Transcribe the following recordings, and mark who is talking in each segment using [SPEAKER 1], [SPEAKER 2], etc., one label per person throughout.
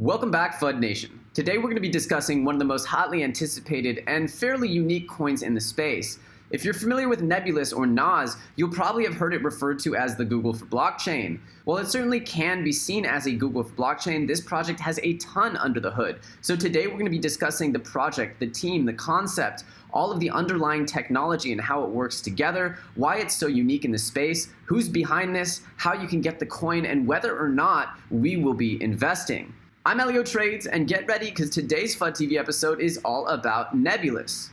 [SPEAKER 1] Welcome back, FUD Nation. Today we're going to be discussing one of the most hotly anticipated and fairly unique coins in the space. If you're familiar with Nebulas or NAS, you'll probably have heard it referred to as the Google for blockchain. While it certainly can be seen as a Google for blockchain, this project has a ton under the hood. So today we're going to be discussing the project, the team, the concept, all of the underlying technology and how it works together, why it's so unique in the space, who's behind this, how you can get the coin, and whether or not we will be investing. I'm Elio Trades, and get ready because today's FUDtv episode is all about Nebulas.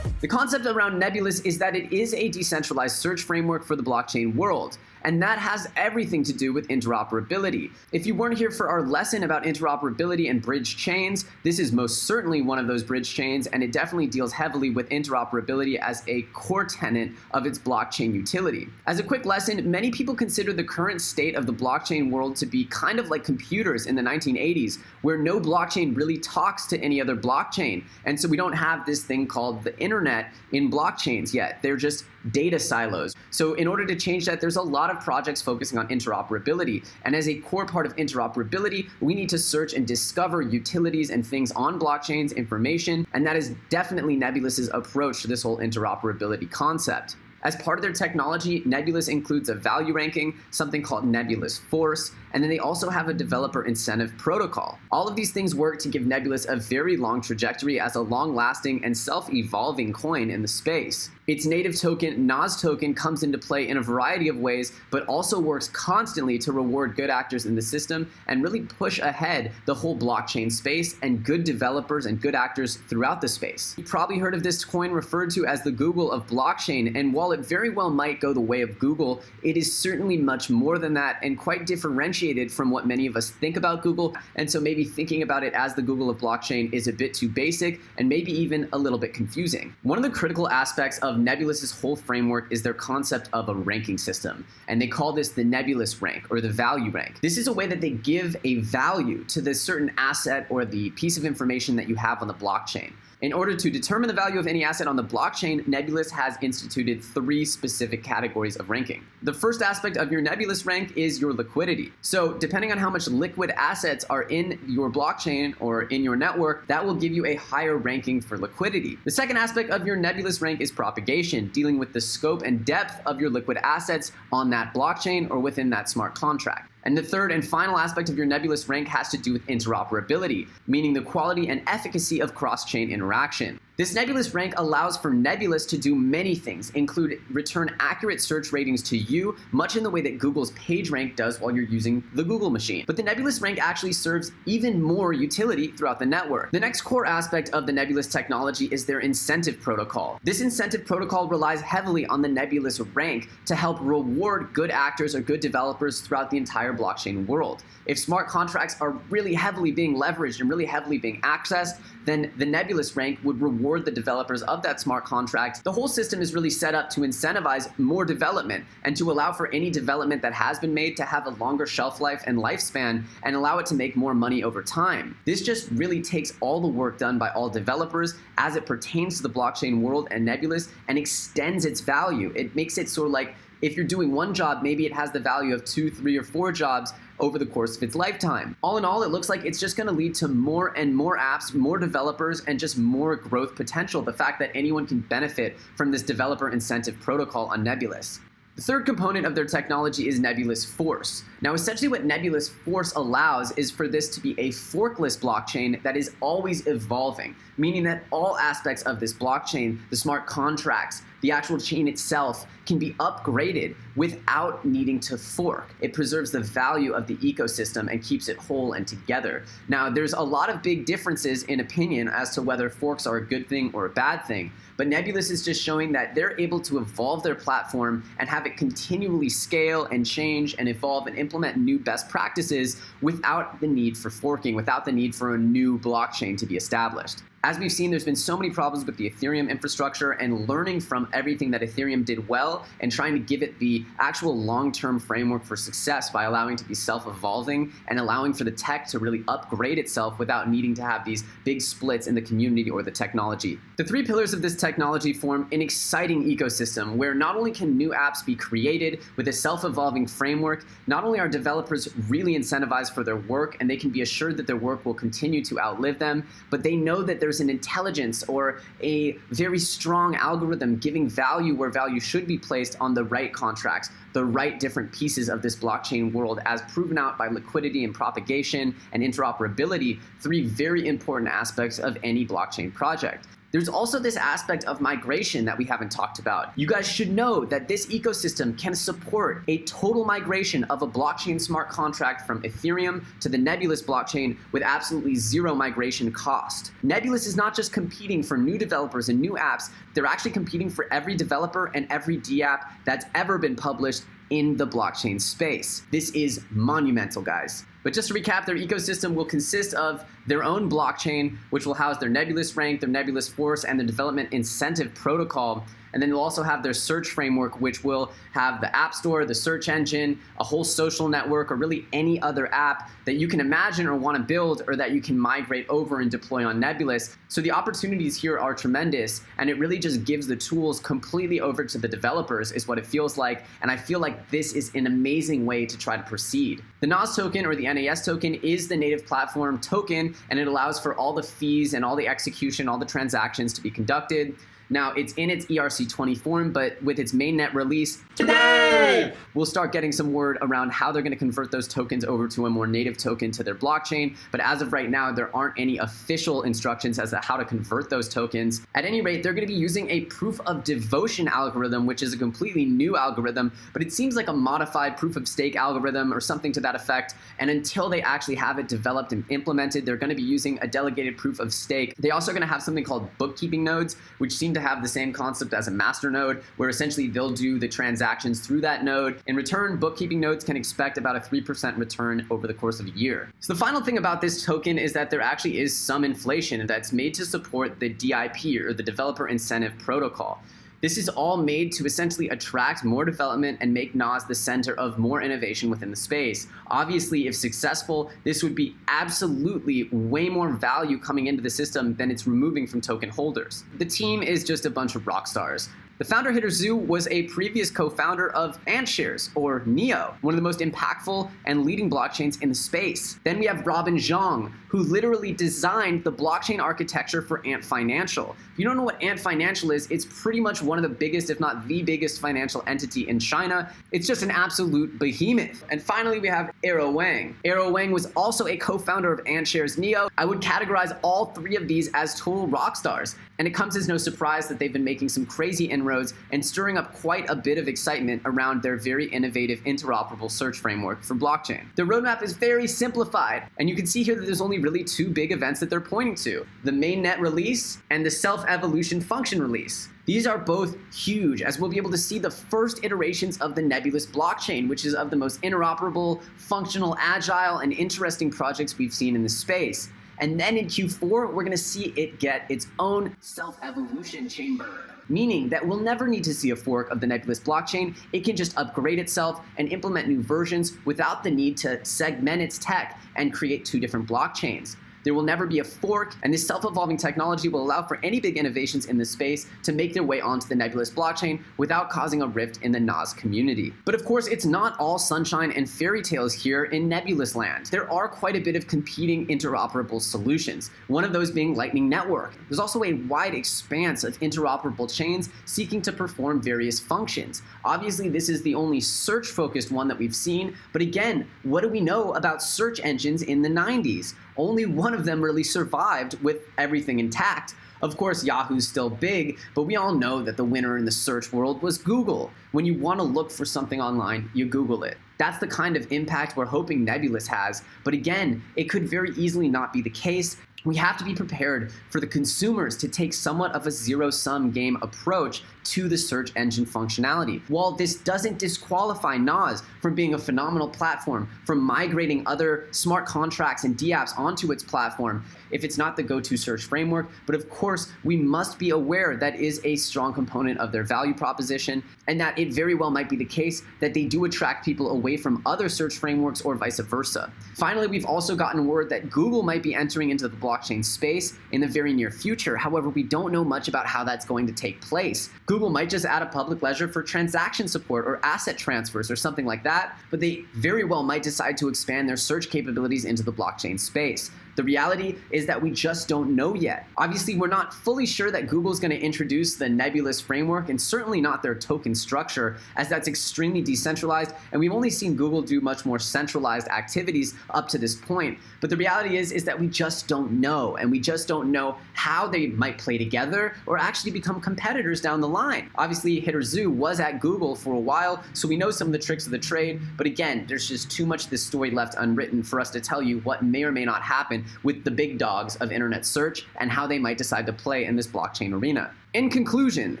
[SPEAKER 1] The concept around Nebulas is that it is a decentralized search framework for the blockchain world, and that has everything to do with interoperability. If you weren't here for our lesson about interoperability and bridge chains, this is most certainly one of those bridge chains, and it definitely deals heavily with interoperability as a core tenet of its blockchain utility. As a quick lesson, many people consider the current state of the blockchain world to be kind of like computers in the 1980s, where no blockchain really talks to any other blockchain, and so we don't have this thing called the internet in blockchains yet. They're just data silos. So in order to change that, there's a lot of projects focusing on interoperability. And as a core part of interoperability, we need to search and discover utilities and things on blockchains, information, and that is definitely Nebulas' approach to this whole interoperability concept. As part of their technology, Nebulas includes a value ranking, something called Nebula Force, and then they also have a developer incentive protocol. All of these things work to give Nebulas a very long trajectory as a long-lasting and self-evolving coin in the space. Its native token, NAS Token, comes into play in a variety of ways, but also works constantly to reward good actors in the system and really push ahead the whole blockchain space and good developers and good actors throughout the space. You've probably heard of this coin referred to as the Google of blockchain, and while it very well might go the way of Google, it is certainly much more than that and quite differentiated from what many of us think about Google, and so maybe thinking about it as the Google of blockchain is a bit too basic and maybe even a little bit confusing. One of the critical aspects of Nebulas' whole framework is their concept of a ranking system, and they call this the Nebula Rank or the value rank. This is a way that they give a value to the certain asset or the piece of information that you have on the blockchain. In order to determine the value of any asset on the blockchain, Nebulas has instituted 3 specific categories of ranking. The first aspect of your Nebulas rank is your liquidity. So depending on how much liquid assets are in your blockchain or in your network, that will give you a higher ranking for liquidity. The second aspect of your Nebulas rank is propagation, dealing with the scope and depth of your liquid assets on that blockchain or within that smart contract. And the third and final aspect of your Nebulas rank has to do with interoperability, meaning the quality and efficacy of cross-chain interaction. This Nebulas rank allows for Nebulas to do many things, include return accurate search ratings to you, much in the way that Google's PageRank does while you're using the Google machine. But the Nebulas rank actually serves even more utility throughout the network. The next core aspect of the Nebulas technology is their incentive protocol. This incentive protocol relies heavily on the Nebulas rank to help reward good actors or good developers throughout the entire blockchain world. If smart contracts are really heavily being leveraged and really heavily being accessed, then the Nebulas rank would reward the developers of that smart contract. The whole system is really set up to incentivize more development and to allow for any development that has been made to have a longer shelf life and lifespan and allow it to make more money over time. This just really takes all the work done by all developers as it pertains to the blockchain world and Nebulas and extends its value. It makes it sort of like if you're doing one job, maybe it has the value of 2, 3, or 4 jobs over the course of its lifetime. All in all, it looks like it's just going to lead to more and more apps, more developers, and just more growth potential. The fact that anyone can benefit from this developer incentive protocol on Nebulas. The third component of their technology is Nebula Force. Now, essentially what Nebula Force allows is for this to be a forkless blockchain that is always evolving, meaning that all aspects of this blockchain, the smart contracts, the actual chain itself, can be upgraded without needing to fork. It preserves the value of the ecosystem and keeps it whole and together. Now, there's a lot of big differences in opinion as to whether forks are a good thing or a bad thing, but Nebulas is just showing that they're able to evolve their platform and have it continually scale and change and evolve and implement new best practices without the need for forking, without the need for a new blockchain to be established. As we've seen, there's been so many problems with the Ethereum infrastructure, and learning from everything that Ethereum did well and trying to give it the actual long-term framework for success by allowing it to be self-evolving and allowing for the tech to really upgrade itself without needing to have these big splits in the community or the technology. The three pillars of this technology form an exciting ecosystem where not only can new apps be created with a self-evolving framework, not only are developers really incentivized for their work and they can be assured that their work will continue to outlive them, but they know that there's an intelligence or a very strong algorithm giving value where value should be placed on the right contracts, the right different pieces of this blockchain world, as proven out by liquidity and propagation and interoperability, three very important aspects of any blockchain project. There's also this aspect of migration that we haven't talked about. You guys should know that this ecosystem can support a total migration of a blockchain smart contract from Ethereum to the Nebulous blockchain with absolutely zero migration cost. Nebulous is not just competing for new developers and new apps, they're actually competing for every developer and every DApp that's ever been published in the blockchain space. This is monumental, guys. But just to recap, their ecosystem will consist of their own blockchain, which will house their Nebula Rank, their Nebula Force, and their development incentive protocol. And then they'll also have their search framework, which will have the App Store, the search engine, a whole social network, or really any other app that you can imagine or want to build or that you can migrate over and deploy on Nebulous. So the opportunities here are tremendous, and it really just gives the tools completely over to the developers is what it feels like, and I feel like this is an amazing way to try to proceed. The NAS token, or the NAS token, is the native platform token, and it allows for all the fees and all the execution, all the transactions to be conducted. Now, it's in its ERC20 form, but with its mainnet release today, we'll start getting some word around how they're going to convert those tokens over to a more native token to their blockchain. But as of right now, there aren't any official instructions as to how to convert those tokens. At any rate, they're going to be using a proof of devotion algorithm, which is a completely new algorithm, but it seems like a modified proof of stake algorithm or something to that effect. And until they actually have it developed and implemented, they're going to be using a delegated proof of stake. They also are going to have something called bookkeeping nodes, which seem to have the same concept as a master node, where essentially they'll do the transactions through that node. In return, bookkeeping nodes can expect about a 3% return over the course of a year. So the final thing about this token is that there actually is some inflation that's made to support the DIP, or the Developer Incentive Protocol. This is all made to essentially attract more development and make NAS the center of more innovation within the space. Obviously, if successful, this would be absolutely way more value coming into the system than it's removing from token holders. The team is just a bunch of rock stars. The founder, Hitter Zhu, was a previous co-founder of AntShares, or NEO, one of the most impactful and leading blockchains in the space. Then we have Robin Zhang, who literally designed the blockchain architecture for Ant Financial. If you don't know what Ant Financial is, it's pretty much one of the biggest, if not the biggest, financial entity in China. It's just an absolute behemoth. And finally, we have Arrow Wang. Arrow Wang was also a co-founder of AntShares NEO. I would categorize all three of these as total rock stars. And it comes as no surprise that they've been making some crazy inroads and stirring up quite a bit of excitement around their very innovative interoperable search framework for blockchain. Their roadmap is very simplified, and you can see here that there's only really two big events that they're pointing to: the mainnet release and the self-evolution function release. These are both huge, as we'll be able to see the first iterations of the Nebulous blockchain, which is of the most interoperable, functional, agile, and interesting projects we've seen in the space. And then in Q4, we're going to see it get its own self-evolution chamber, meaning that we'll never need to see a fork of the Nebulous blockchain. It can just upgrade itself and implement new versions without the need to segment its tech and create two different blockchains. There will never be a fork, and this self-evolving technology will allow for any big innovations in the space to make their way onto the Nebulous blockchain without causing a rift in the NAS community. But of course, it's not all sunshine and fairy tales here in Nebulous land. There are quite a bit of competing interoperable solutions, one of those being Lightning Network. There's also a wide expanse of interoperable chains seeking to perform various functions. Obviously, this is the only search-focused one that we've seen, but again, what do we know about search engines in the 90s? Only one of them really survived with everything intact. Of course, Yahoo's still big, but we all know that the winner in the search world was Google. When you want to look for something online, you Google it. That's the kind of impact we're hoping Nebulas has. But again, it could very easily not be the case. We have to be prepared for the consumers to take somewhat of a zero-sum game approach to the search engine functionality. While this doesn't disqualify NAS from being a phenomenal platform, from migrating other smart contracts and dApps onto its platform, if it's not the go-to search framework, but of course, we must be aware that is a strong component of their value proposition, and that it very well might be the case that they do attract people away from other search frameworks or vice versa. Finally, we've also gotten word that Google might be entering into the blockchain space in the very near future. However, we don't know much about how that's going to take place. Google might just add a public ledger for transaction support or asset transfers or something like that, but they very well might decide to expand their search capabilities into the blockchain space. The reality is that we just don't know yet. Obviously, we're not fully sure that Google's going to introduce the Nebulas framework, and certainly not their token structure, as that's extremely decentralized, and we've only seen Google do much more centralized activities up to this point. But the reality is that we just don't know, and we just don't know how they might play together or actually become competitors down the line. Obviously, Hitozu was at Google for a while, so we know some of the tricks of the trade, but again, there's just too much of this story left unwritten for us to tell you what may or may not happen with the big dogs of internet search and how they might decide to play in this blockchain arena. In conclusion,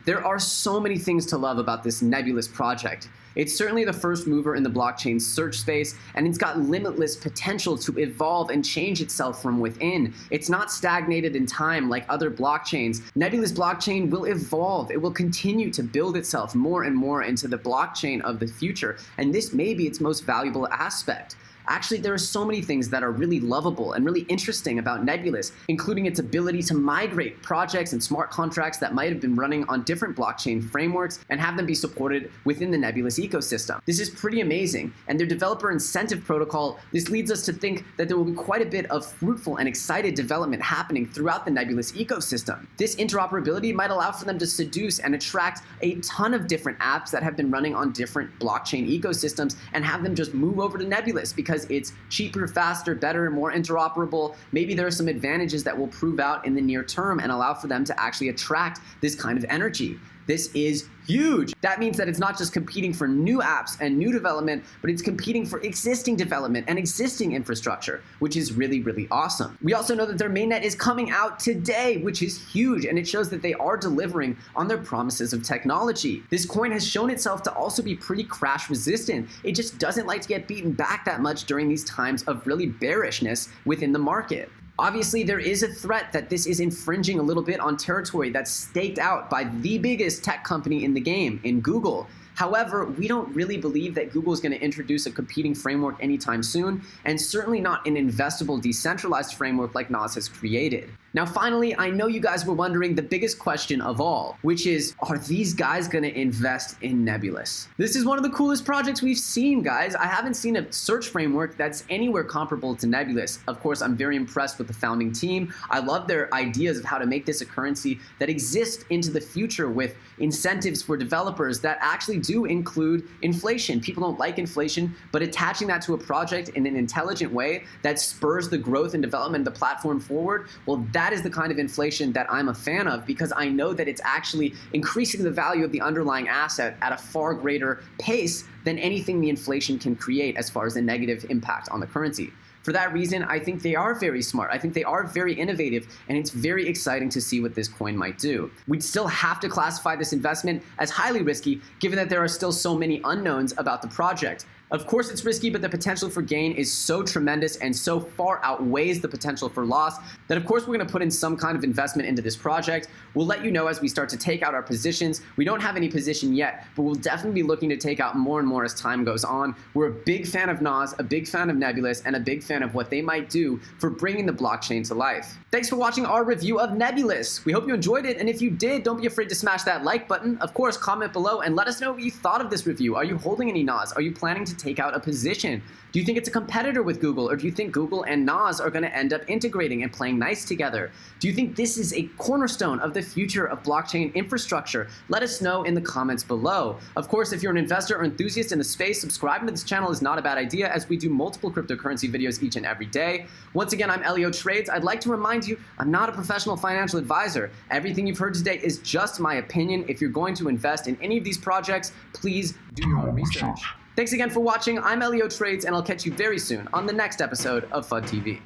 [SPEAKER 1] there are so many things to love about this Nebulas project. It's certainly the first mover in the blockchain search space, and it's got limitless potential to evolve and change itself from within. It's not stagnated in time like other blockchains. Nebula's blockchain will evolve. It will continue to build itself more and more into the blockchain of the future, and this may be its most valuable aspect. Actually, there are so many things that are really lovable and really interesting about Nebulas, including its ability to migrate projects and smart contracts that might have been running on different blockchain frameworks and have them be supported within the Nebulas ecosystem. This is pretty amazing, and their developer incentive protocol, this leads us to think that there will be quite a bit of fruitful and excited development happening throughout the Nebulas ecosystem. This interoperability might allow for them to seduce and attract a ton of different apps that have been running on different blockchain ecosystems and have them just move over to Nebulas because it's cheaper, faster, better, more interoperable. Maybe there are some advantages that will prove out in the near term and allow for them to actually attract this kind of energy. This is huge. That means that it's not just competing for new apps and new development, but it's competing for existing development and existing infrastructure, which is really, really awesome. We also know that their mainnet is coming out today, which is huge, and it shows that they are delivering on their promises of technology. This coin has shown itself to also be pretty crash resistant. It just doesn't like to get beaten back that much during these times of really bearishness within the market. Obviously, there is a threat that this is infringing a little bit on territory that's staked out by the biggest tech company in the game, in Google. However, we don't really believe that Google is going to introduce a competing framework anytime soon, and certainly not an investable decentralized framework like NAS has created. Now finally, I know you guys were wondering the biggest question of all, which is, are these guys going to invest in Nebulas? This is one of the coolest projects we've seen, guys. I haven't seen a search framework that's anywhere comparable to Nebulas. Of course, I'm very impressed with the founding team. I love their ideas of how to make this a currency that exists into the future with incentives for developers that actually do include inflation. People don't like inflation, but attaching that to a project in an intelligent way that spurs the growth and development of the platform forward, well, that is the kind of inflation that I'm a fan of, because I know that it's actually increasing the value of the underlying asset at a far greater pace than anything the inflation can create as far as a negative impact on the currency. For that reason, I think they are very smart. I think they are very innovative, and it's very exciting to see what this coin might do. We'd still have to classify this investment as highly risky, given that there are still so many unknowns about the project. Of course it's risky, but the potential for gain is so tremendous and so far outweighs the potential for loss that of course we're going to put in some kind of investment into this project. We'll let you know as we start to take out our positions. We don't have any position yet, but we'll definitely be looking to take out more and more as time goes on. We're a big fan of NAS, a big fan of Nebulas, and a big fan of what they might do for bringing the blockchain to life. Thanks for watching our review of Nebulas. We hope you enjoyed it, and if you did, don't be afraid to smash that like button. Of course, comment below and let us know what you thought of this review. Are you holding any NAS? Are you planning to take out a position? Do you think it's a competitor with Google, or do you think Google and NAS are going to end up integrating and playing nice together? Do you think this is a cornerstone of the future of blockchain infrastructure? Let us know in the comments below. Of course, if you're an investor or enthusiast in the space, subscribing to this channel is not a bad idea, as we do multiple cryptocurrency videos each and every day. Once again, I'm Elio Trades. I'd like to remind you, I'm not a professional financial advisor. Everything you've heard today is just my opinion. If you're going to invest in any of these projects, please do your own research. Thanks again for watching. I'm Elio Trades, and I'll catch you very soon on the next episode of FUDtv.